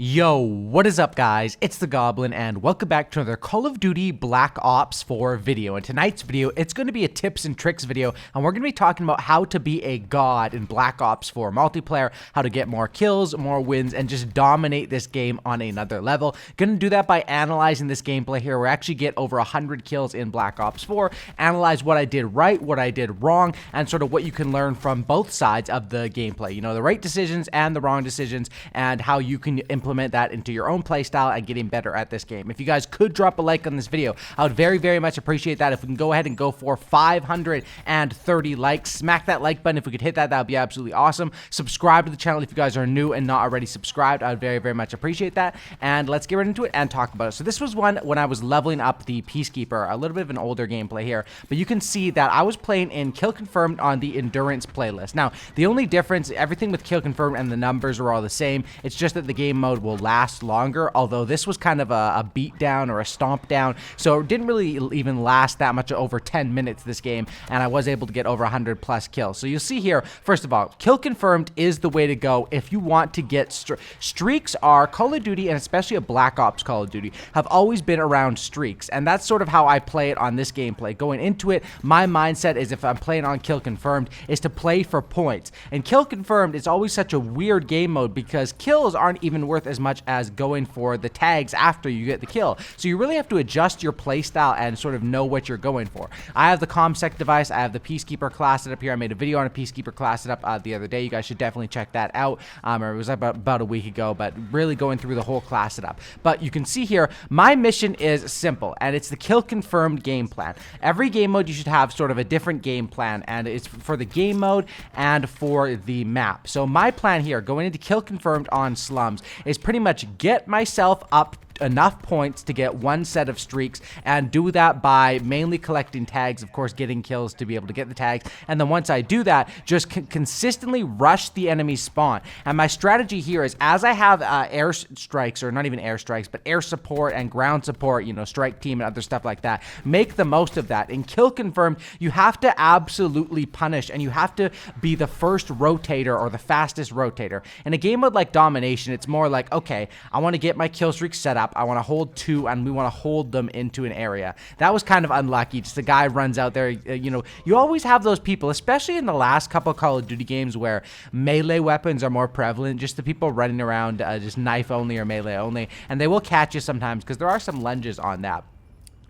Yo, what is up guys? It's the Goblin and welcome back to another Call of Duty Black Ops 4 video. In tonight's video, it's going to be a tips and tricks video and we're going to be talking about how to be a god in Black Ops 4 multiplayer, how to get more kills, more wins, and just dominate this game on another level. Going to do that by analyzing this gameplay here. We're actually get over 100 kills in Black Ops 4, analyze what I did right, what I did wrong, and sort of what you can learn from both sides of the gameplay. You know, the right decisions and the wrong decisions, and how you can implement that into your own playstyle and getting better at this game. If you guys could drop a like on this video, I would very much appreciate that. If we can go ahead and go for 530 likes, smack that like button. If we could hit that, that would be absolutely awesome. Subscribe to the channel if you guys are new and not already subscribed. I would very much appreciate that. And let's get right into it and talk about it. So this was one when I was leveling up the Peacekeeper, a little bit of an older gameplay here, but you can see that I was playing in Kill Confirmed on the Endurance playlist. Now, the only difference, everything with Kill Confirmed and the numbers are all the same. It's just that the game mode will last longer, although this was kind of a beat down or a stomp down, so it didn't really even last that much, over 10 minutes this game, and I was able to get over 100 plus kills. So you'll see here, first of all, Kill Confirmed is the way to go if you want to get streaks. Are Call of Duty, and especially a Black Ops Call of Duty, have always been around streaks, and that's sort of how I play it on this gameplay. Going into it, my mindset is, if I'm playing on Kill Confirmed, is to play for points, and Kill Confirmed is always such a weird game mode because kills aren't even worth as much as going for the tags after you get the kill. So you really have to adjust your playstyle and sort of know what you're going for. I have the ComSec device, I have the Peacekeeper class set up here. I made a video on a Peacekeeper class set up the other day. You guys should definitely check that out. Or it was about a week ago, but really going through the whole class setup. But you can see here, my mission is simple, and it's the Kill Confirmed game plan. Every game mode you should have sort of a different game plan, and it's for the game mode and for the map. So my plan here, going into Kill Confirmed on Slums, is pretty much get myself up enough points to get one set of streaks, and do that by mainly collecting tags, of course getting kills to be able to get the tags, and then once I do that, just consistently rush the enemy spawn. And my strategy here is, as I have air strikes, or not even air strikes, but air support and ground support, you know, strike team and other stuff like that, make the most of that. In Kill Confirmed, you have to absolutely punish, and you have to be the first rotator or the fastest rotator. In a game mode like Domination, it's more like, okay, I want to get my kill streak set up, I want to hold two, and we want to hold them into an area. That was kind of unlucky. Just a guy runs out there. You know, you always have those people, especially in the last couple Call of Duty games where melee weapons are more prevalent. Just the people running around just knife only or melee only, and they will catch you sometimes because there are some lunges on that.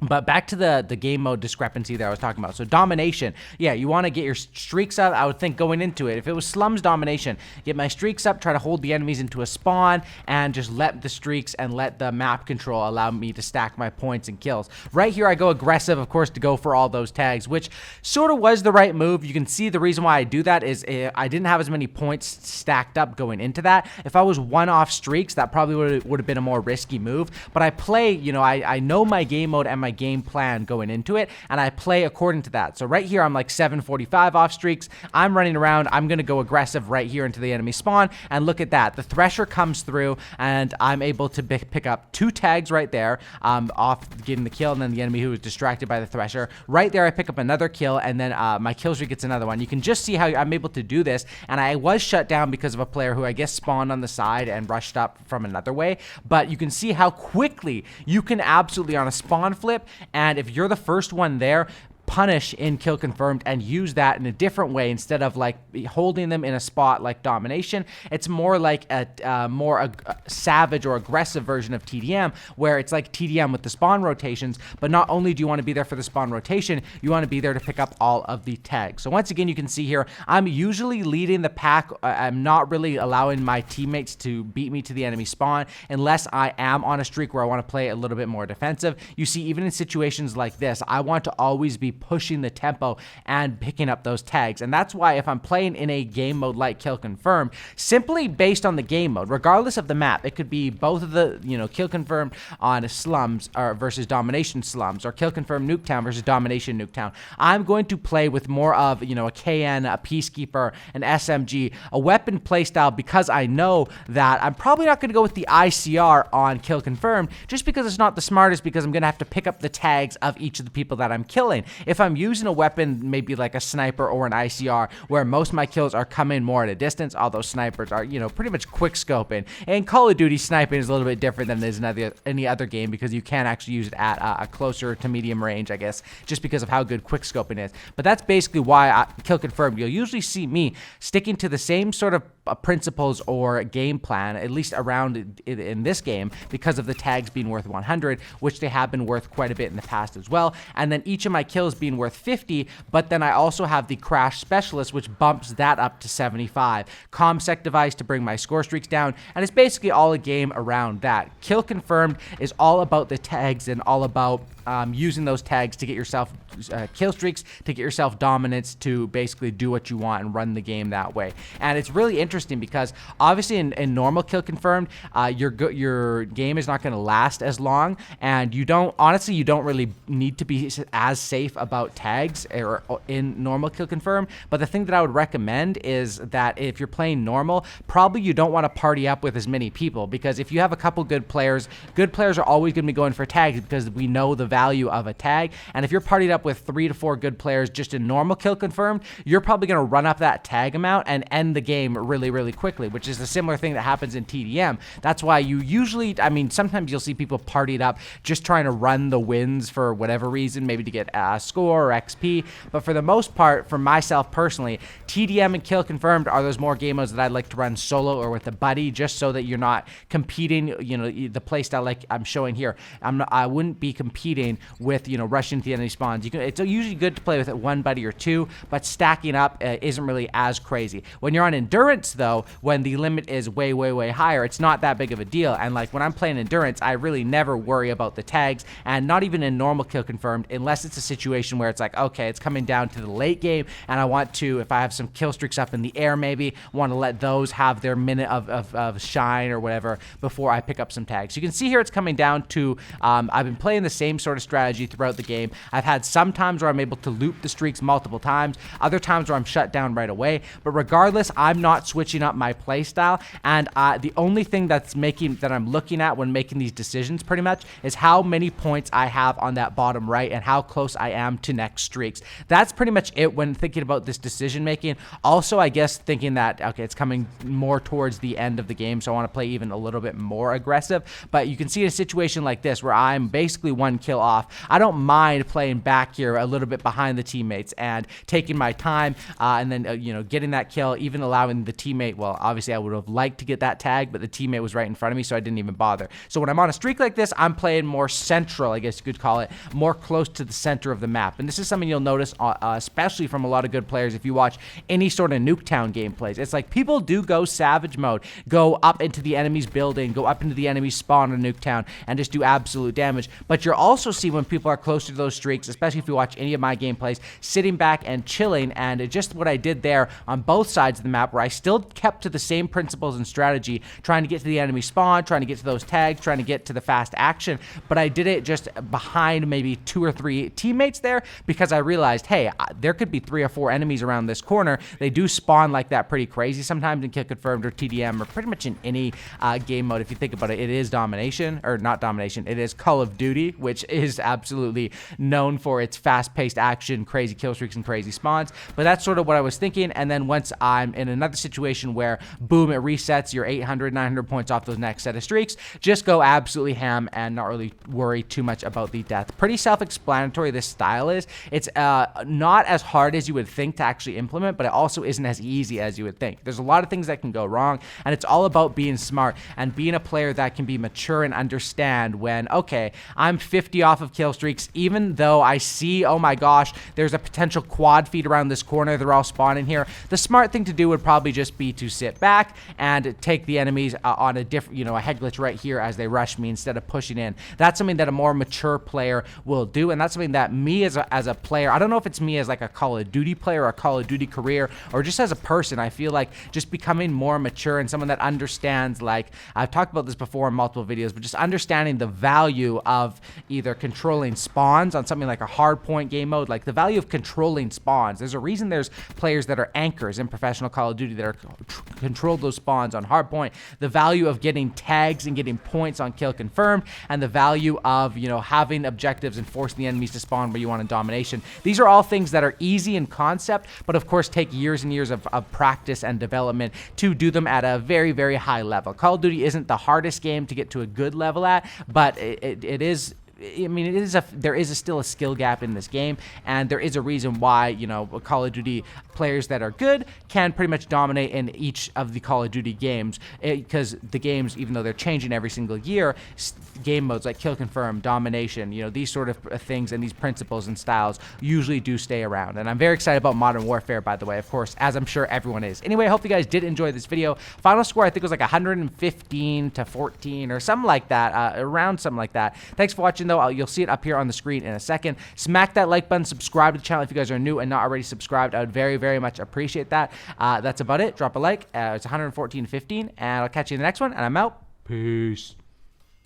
But back to the game mode discrepancy that I was talking about. So Domination, yeah, you want to get your streaks up. I would think going into it, if it was Slums Domination, get my streaks up, try to hold the enemies into a spawn, and just let the streaks and let the map control allow me to stack my points and kills. Right here, I go aggressive, of course, to go for all those tags, which sort of was the right move. You can see the reason why I do that is I didn't have as many points stacked up going into that. If I was one-off streaks, that probably would have been a more risky move. But I play, you know, I know my game mode and my game plan going into it, and I play according to that. So right here, I'm like 745 off streaks. I'm running around. I'm going to go aggressive right here into the enemy spawn, and look at that. The Thresher comes through, and I'm able to pick up 2 tags right there, off getting the kill, and then the enemy who was distracted by the Thresher. Right there, I pick up another kill, and then my kill streak gets another one. You can just see how I'm able to do this, and I was shut down because of a player who I guess spawned on the side and rushed up from another way, but you can see how quickly you can absolutely, on a spawn flip, and if you're the first one there, punish in Kill Confirmed and use that in a different way. Instead of like holding them in a spot like Domination, it's more like a more savage or aggressive version of TDM, where it's like TDM with the spawn rotations, but not only do you want to be there for the spawn rotation, you want to be there to pick up all of the tags. So once again, you can see here, I'm usually leading the pack. I'm not really allowing my teammates to beat me to the enemy spawn unless I am on a streak where I want to play a little bit more defensive. You see, even in situations like this, I want to always be pushing the tempo and picking up those tags. And that's why if I'm playing in a game mode like Kill Confirmed, simply based on the game mode, regardless of the map, it could be both of the, you know, Kill Confirmed on Slums or versus Domination Slums, or Kill Confirmed Nuketown versus Domination Nuketown, I'm going to play with more of, you know, a KN, a Peacekeeper, an SMG, a weapon playstyle, because I know that I'm probably not going to go with the ICR on Kill Confirmed, just because it's not the smartest, because I'm going to have to pick up the tags of each of the people that I'm killing. if I'm using a weapon, maybe like a sniper or an ICR, where most of my kills are coming more at a distance, although snipers are, pretty much quick scoping. And Call of Duty sniping is a little bit different than it is in any other game, because you can actually use it at a closer to medium range, I guess, just because of how good quick scoping is. But that's basically why kill confirmed. You'll usually see me sticking to the same sort of principles or game plan, at least around in this game, because of the tags being worth 100, which they have been worth quite a bit in the past as well. And then each of my kills being worth 50, but then I also have the crash specialist, which bumps that up to 75. Comsec device to bring my score streaks down, and it's basically all a game around that. Kill confirmed is all about the tags and all about using those tags to get yourself kill streaks, to get yourself dominance, to basically do what you want and run the game that way. And it's really interesting because obviously in normal kill confirmed, your game is not going to last as long, and you don't really need to be as safe about tags or in normal kill confirmed. But the thing that I would recommend is that if you're playing normal, probably you don't want to party up with as many people, because if you have a couple good players are always going to be going for tags because we know the value of a tag. And if you're partied up with 3 to 4 good players just in normal kill confirmed, you're probably going to run up that tag amount and end the game really, really quickly, which is a similar thing that happens in TDM. That's why you usually, sometimes you'll see people partied up just trying to run the wins for whatever reason, maybe to get a score or XP. But for the most part, for myself personally, TDM and kill confirmed are those more game modes that I'd like to run solo or with a buddy, just so that you're not competing, the playstyle like I'm showing here. I wouldn't be competing with, rushing to the enemy spawns. It's usually good to play with one buddy or two, but stacking up isn't really as crazy. When you're on endurance, though, when the limit is way, way, way higher, it's not that big of a deal. And like when I'm playing endurance, I really never worry about the tags, and not even in normal kill confirmed, unless it's a situation where it's like, okay, it's coming down to the late game, and I want to, if I have some kill streaks up in the air, maybe want to let those have their minute of shine or whatever before I pick up some tags. You can see here it's coming down to, I've been playing the same sort of strategy throughout the game. I've had some times where I'm able to loop the streaks multiple times, other times where I'm shut down right away, but regardless, I'm not switching up my play style. And the only thing that I'm looking at when making these decisions pretty much is how many points I have on that bottom right and how close I am to next streaks. That's pretty much it when thinking about this decision making. Also, I guess thinking that, okay, it's coming more towards the end of the game, so I want to play even a little bit more aggressive. But you can see a situation like this where I'm basically one kill off. I don't mind playing back here a little bit behind the teammates and taking my time, and then getting that kill, even allowing the teammate, well, obviously I would have liked to get that tag, but the teammate was right in front of me, so I didn't even bother. So when I'm on a streak like this, I'm playing more central, I guess you could call it, more close to the center of the map. And this is something you'll notice, especially from a lot of good players if you watch any sort of Nuketown gameplays. It's like people do go savage mode, go up into the enemy's building, go up into the enemy's spawn in Nuketown, and just do absolute damage. But you'll also see when people are close to those streaks, especially if you watch any of my gameplays, sitting back and chilling. And just what I did there on both sides of the map, where I still kept to the same principles and strategy, trying to get to the enemy spawn, trying to get to those tags, trying to get to the fast action, but I did it just behind maybe 2 or 3 teammates there, because I realized, hey, there could be 3 or 4 enemies around this corner. They do spawn like that pretty crazy sometimes in kill confirmed or TDM, or pretty much in any game mode. If you think about it, it is domination, or not domination, it is Call of Duty, which is absolutely known for its fast-paced action, crazy kill streaks, and crazy spawns. But that's sort of what I was thinking. And then once I'm in another situation where, boom, it resets your 800, 900 points off those next set of streaks, just go absolutely ham and not really worry too much about the death. Pretty self-explanatory this style is. It's not as hard as you would think to actually implement, but it also isn't as easy as you would think. There's a lot of things that can go wrong, and it's all about being smart and being a player that can be mature and understand when, okay, I'm 50 off of kill streaks, even though I see, oh my gosh, there's a potential quad feed around this corner, they're all spawning here. The smart thing to do would probably just be to sit back and take the enemies on a different, a head glitch right here as they rush me instead of pushing in. That's something that a more mature player will do, and that's something that me as a player, I don't know if it's me as like a Call of Duty player or a Call of Duty career, or just as a person, I feel like just becoming more mature and someone that understands, like, I've talked about this before in multiple videos, but just understanding the value of either controlling spawns on something like a hard point game mode, like the value of controlling spawns. There's a reason there's players that are anchors in professional Call of Duty that are controlled those spawns on hardpoint, the value of getting tags and getting points on kill confirmed, and the value of, you know, having objectives and forcing the enemies to spawn where you want in domination. These are all things that are easy in concept, but of course take years and years of practice and development to do them at a very, very high level. Call of Duty isn't the hardest game to get to a good level at, but it is. I mean, there is still a skill gap in this game, and there is a reason why, you know, Call of Duty players that are good can pretty much dominate in each of the Call of Duty games, because the games, even though they're changing every single year, game modes like kill confirm, domination, you know, these sort of things and these principles and styles usually do stay around. And I'm very excited about Modern Warfare, by the way, of course, as I'm sure everyone is. Anyway, I hope you guys did enjoy this video. Final score, I think, was like 115 to 14 or something like that, around something like that. Thanks for watching, though. You'll see it up here on the screen in a second. Smack that like button, subscribe to the channel if you guys are new and not already subscribed. I would very, very much appreciate that. That's about it. Drop a like. It's 114 to 15, and I'll catch you in the next one, and I'm out. Peace.